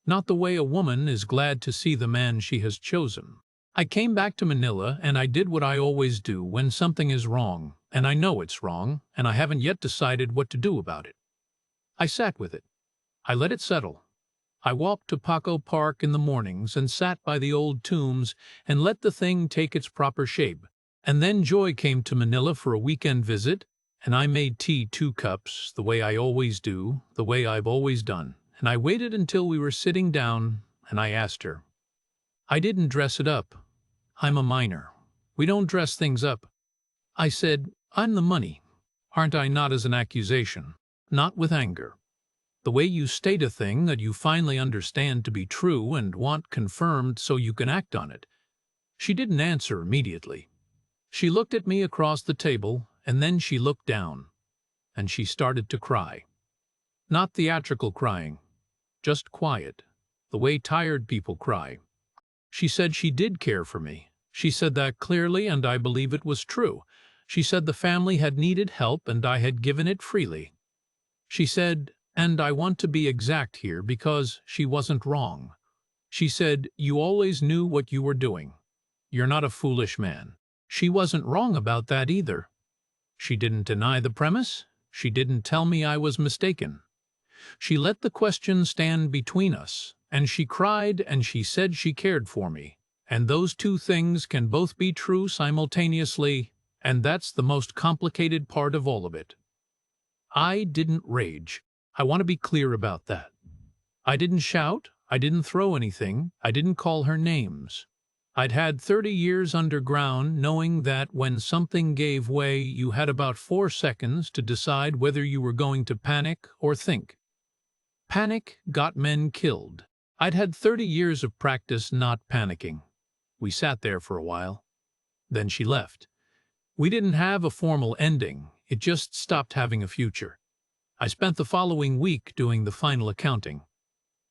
not the way a woman is glad to see the man she has chosen. I came back to Manila and I did what I always do when something is wrong, and I know it's wrong, and I haven't yet decided what to do about it. I sat with it. I let it settle. I walked to Paco Park in the mornings and sat by the old tombs and let the thing take its proper shape. And then Joy came to Manila for a weekend visit, and I made tea 2 cups, the way I always do, the way I've always done. And I waited until we were sitting down, and I asked her. I didn't dress it up. I'm a minor. We don't dress things up. I said, I'm the money. Aren't I? Not as an accusation, not with anger. The way you state a thing that you finally understand to be true and want confirmed so you can act on it. She didn't answer immediately. She looked at me across the table, and then she looked down, and she started to cry. Not theatrical crying, just quiet, the way tired people cry. She said she did care for me. She said that clearly, and I believe it was true. She said the family had needed help, and I had given it freely. She said, and I want to be exact here because she wasn't wrong. She said, you always knew what you were doing. You're not a foolish man. She wasn't wrong about that either. She didn't deny the premise. She didn't tell me I was mistaken. She let the question stand between us, and she cried and she said she cared for me. And those two things can both be true simultaneously, and that's the most complicated part of all of it. I didn't rage. I want to be clear about that. I didn't shout. I didn't throw anything. I didn't call her names. I'd had 30 years underground knowing that when something gave way, you had about 4 seconds to decide whether you were going to panic or think. Panic got men killed. I'd had 30 years of practice not panicking. We sat there for a while. Then she left. We didn't have a formal ending. It just stopped having a future. I spent the following week doing the final accounting.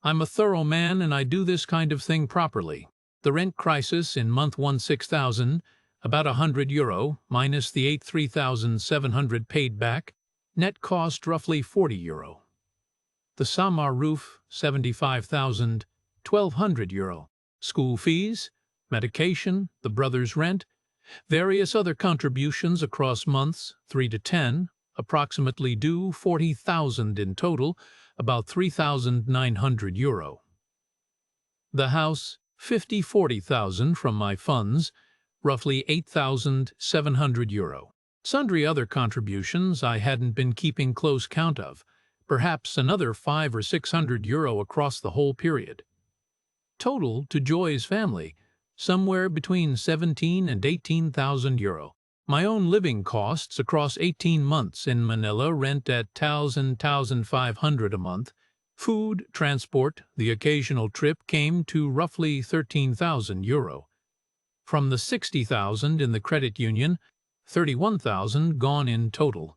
I'm a thorough man and I do this kind of thing properly. The rent crisis in month 1 6,000, about €100, minus the 3,700 paid back, net cost roughly €40. The Samar roof, 75,000, €1,200. School fees, medication, the brother's rent, various other contributions across months 3 to 10, approximately due 40,000 in total, about €3,900. The house, 40,000 from my funds, roughly €8,700. Sundry other contributions I hadn't been keeping close count of, perhaps another €500 or €600 across the whole period. Total to Joy's family, somewhere between 17 and 18,000 euro. My own living costs across 18 months in Manila, rent at 1,500 a month. Food, transport, the occasional trip came to roughly 13,000 euro. From the 60,000 in the credit union, 31,000 gone in total.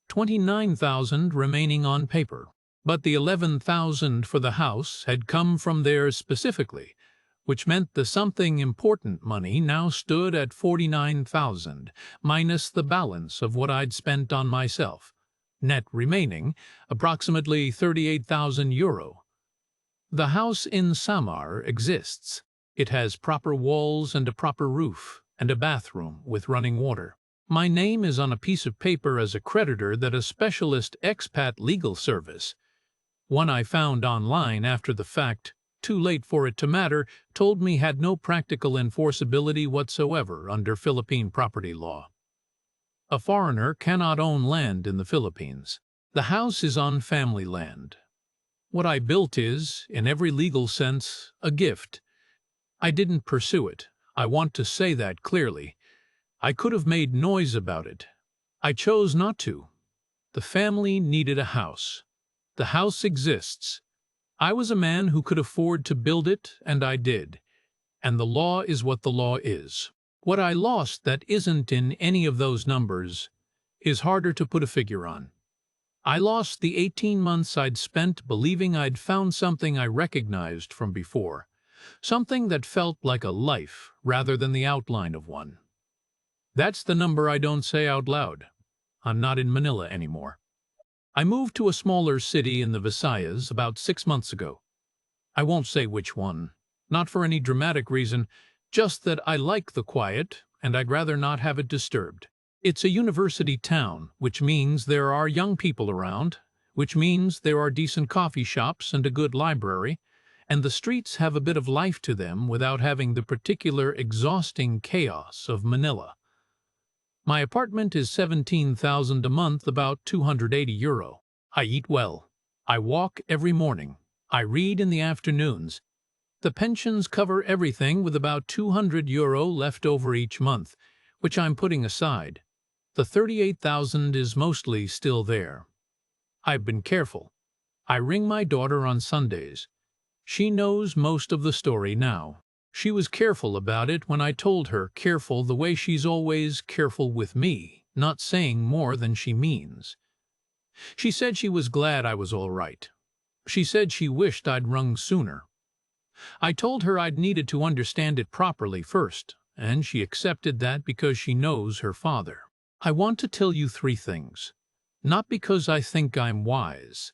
29,000 remaining on paper. But the 11,000 for the house had come from there specifically, which meant the something important money now stood at 49,000, minus the balance of what I'd spent on myself. Net remaining, approximately 38,000 euro. The house in Samar exists. It has proper walls and a proper roof, and a bathroom with running water. My name is on a piece of paper as a creditor that a specialist expat legal service, one I found online after the fact, too late for it to matter, told me had no practical enforceability whatsoever under Philippine property law. A foreigner cannot own land in the Philippines. The house is on family land. What I built is, in every legal sense, a gift. I didn't pursue it. I want to say that clearly. I could have made noise about it. I chose not to. The family needed a house. The house exists. I was a man who could afford to build it, and I did. And the law is what the law is. What I lost that isn't in any of those numbers is harder to put a figure on. I lost the 18 months I'd spent believing I'd found something I recognized from before, something that felt like a life rather than the outline of one. That's the number I don't say out loud. I'm not in Manila anymore. I moved to a smaller city in the Visayas about 6 months ago. I won't say which one, not for any dramatic reason, Just that I like the quiet, and I'd rather not have it disturbed. It's a university town, which means there are young people around, which means there are decent coffee shops and a good library, and the streets have a bit of life to them without having the particular exhausting chaos of Manila. My apartment is 17,000 a month, about €280. I eat well. I walk every morning. I read in the afternoons. The pensions cover everything with about €200 left over each month, which I'm putting aside. The 38,000 is mostly still there. I've been careful. I ring my daughter on Sundays. She knows most of the story now. She was careful about it when I told her, careful the way she's always careful with me, not saying more than she means. She said she was glad I was all right. She said she wished I'd rung sooner. I told her I'd needed to understand it properly first, and she accepted that because she knows her father. I want to tell you 3 things. Not because I think I'm wise.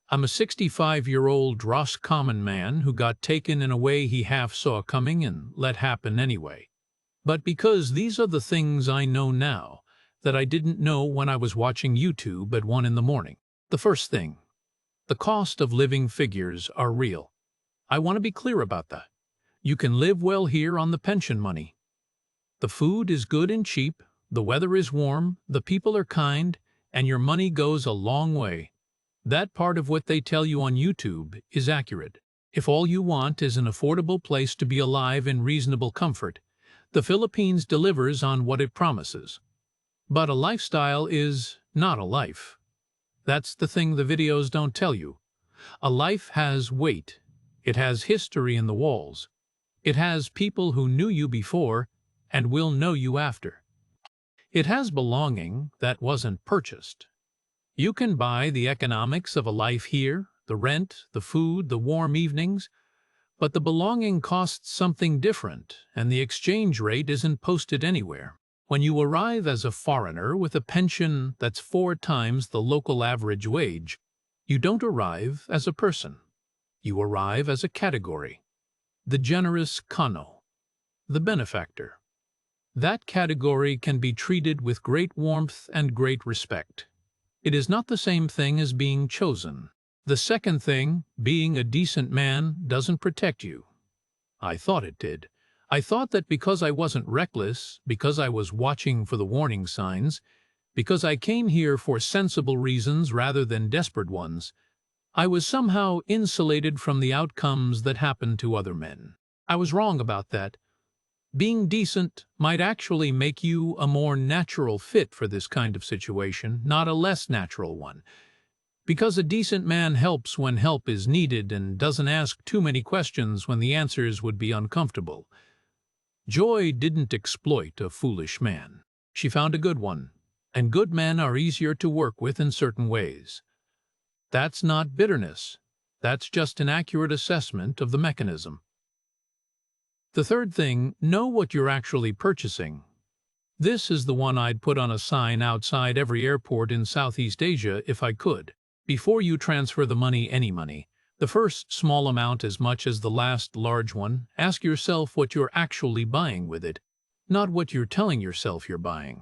I'm a 65-year-old Roscommon man who got taken in a way he half saw coming and let happen anyway. But because these are the things I know now that I didn't know when I was watching YouTube at 1 in the morning. The first thing, the cost of living figures are real. I want to be clear about that. You can live well here on the pension money. The food is good and cheap, the weather is warm, the people are kind, and your money goes a long way. That part of what they tell you on YouTube is accurate. If all you want is an affordable place to be alive in reasonable comfort, the Philippines delivers on what it promises. But a lifestyle is not a life. That's the thing the videos don't tell you. A life has weight. It has history in the walls. It has people who knew you before and will know you after. It has belonging that wasn't purchased. You can buy the economics of a life here, the rent, the food, the warm evenings, but the belonging costs something different, and the exchange rate isn't posted anywhere. When you arrive as a foreigner with a pension that's 4 times the local average wage, you don't arrive as a person. You arrive as a category. The generous Kano, the benefactor. That category can be treated with great warmth and great respect. It is not the same thing as being chosen. The second thing, being a decent man, doesn't protect you. I thought it did. I thought that because I wasn't reckless, because I was watching for the warning signs, because I came here for sensible reasons rather than desperate ones, I was somehow insulated from the outcomes that happen to other men. I was wrong about that. Being decent might actually make you a more natural fit for this kind of situation, not a less natural one. Because a decent man helps when help is needed and doesn't ask too many questions when the answers would be uncomfortable. Joy didn't exploit a foolish man. She found a good one, and good men are easier to work with in certain ways. That's not bitterness. That's just an accurate assessment of the mechanism. The third thing, know what you're actually purchasing. This is the one I'd put on a sign outside every airport in Southeast Asia if I could. Before you transfer the money, any money, the first small amount as much as the last large one, ask yourself what you're actually buying with it. Not what you're telling yourself you're buying.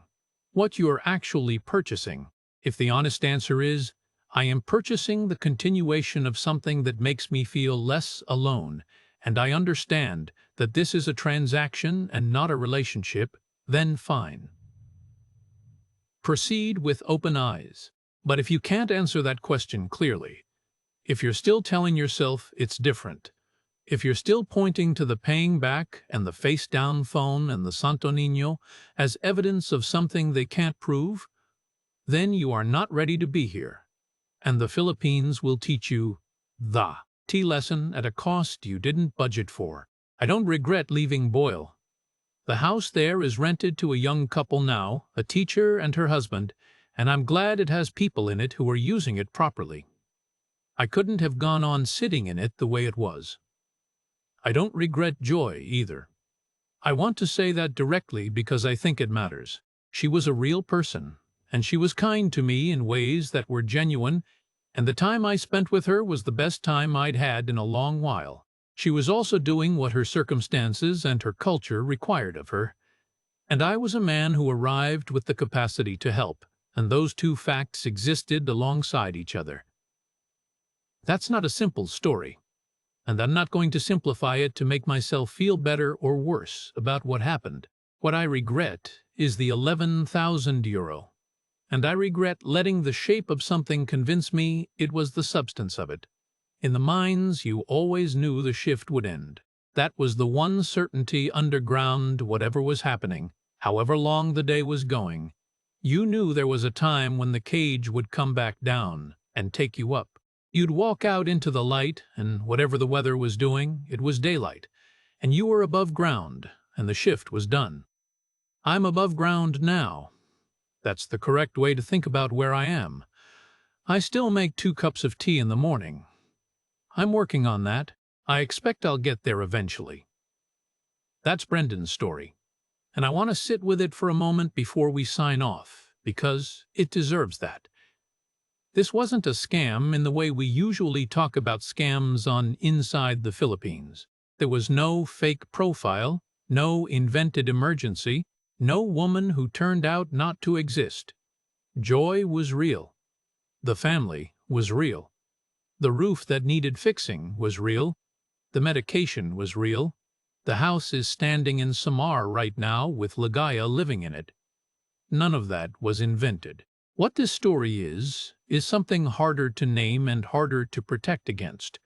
What you're actually purchasing. If the honest answer is, I am purchasing the continuation of something that makes me feel less alone, and I understand that this is a transaction and not a relationship, then fine. Proceed with open eyes. But if you can't answer that question clearly, if you're still telling yourself it's different, if you're still pointing to the paying back and the face-down phone and the Santo Niño as evidence of something they can't prove, then you are not ready to be here. And the Philippines will teach you the tea lesson at a cost you didn't budget for. I don't regret leaving Boyle. The house there is rented to a young couple now, a teacher and her husband, and I'm glad it has people in it who are using it properly. I couldn't have gone on sitting in it the way it was. I don't regret Joy either. I want to say that directly because I think it matters. She was a real person, and she was kind to me in ways that were genuine, and the time I spent with her was the best time I'd had in a long while. She was also doing what her circumstances and her culture required of her. And I was a man who arrived with the capacity to help, and those two facts existed alongside each other. That's not a simple story, and I'm not going to simplify it to make myself feel better or worse about what happened. What I regret is the 11,000 euro, and I regret letting the shape of something convince me it was the substance of it. In the mines, you always knew the shift would end. That was the one certainty underground, whatever was happening, however long the day was going. You knew there was a time when the cage would come back down and take you up. You'd walk out into the light, and whatever the weather was doing, it was daylight, and you were above ground, and the shift was done. I'm above ground now. That's the correct way to think about where I am. I still make 2 cups of tea in the morning. I'm working on that. I expect I'll get there eventually. That's Brendan's story, and I want to sit with it for a moment before we sign off, because it deserves that. This wasn't a scam in the way we usually talk about scams on Inside the Philippines. There was no fake profile, no invented emergency, no woman who turned out not to exist. Joy was real. The family was real. The roof that needed fixing was real. The medication was real. The house is standing in Samar right now with Ligaya living in it. None of that was invented. What this story is something harder to name and harder to protect against.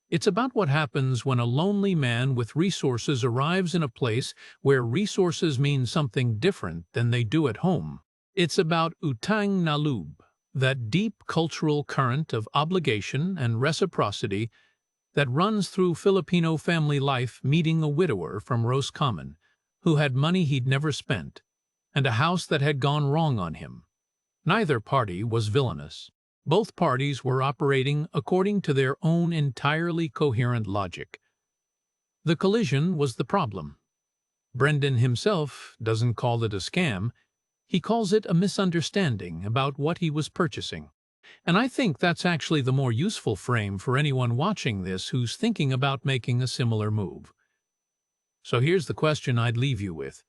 It's about what happens when a lonely man with resources arrives in a place where resources mean something different than they do at home. It's about utang na loob, that deep cultural current of obligation and reciprocity that runs through Filipino family life, meeting a widower from Roscommon who had money he'd never spent and a house that had gone wrong on him. Neither party was villainous. Both parties were operating according to their own entirely coherent logic. The collision was the problem. Brendan himself doesn't call it a scam. He calls it a misunderstanding about what he was purchasing. And I think that's actually the more useful frame for anyone watching this who's thinking about making a similar move. So here's the question I'd leave you with.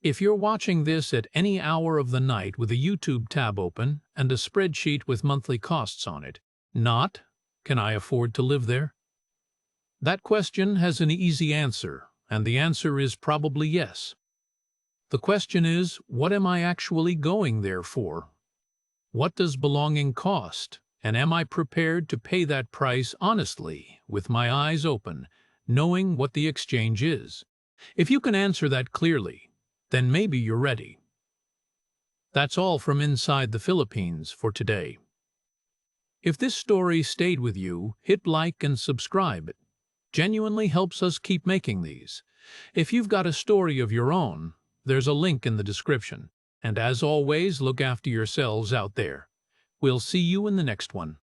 If you're watching this at any hour of the night with a YouTube tab open and a spreadsheet with monthly costs on it, not, can I afford to live there? That question has an easy answer, and the answer is probably yes. The question is, what am I actually going there for? What does belonging cost, and am I prepared to pay that price honestly, with my eyes open, knowing what the exchange is? If you can answer that clearly, then maybe you're ready. That's all from Inside the Philippines for today. If this story stayed with you, hit like and subscribe. It genuinely helps us keep making these. If you've got a story of your own, there's a link in the description. And as always, look after yourselves out there. We'll see you in the next one.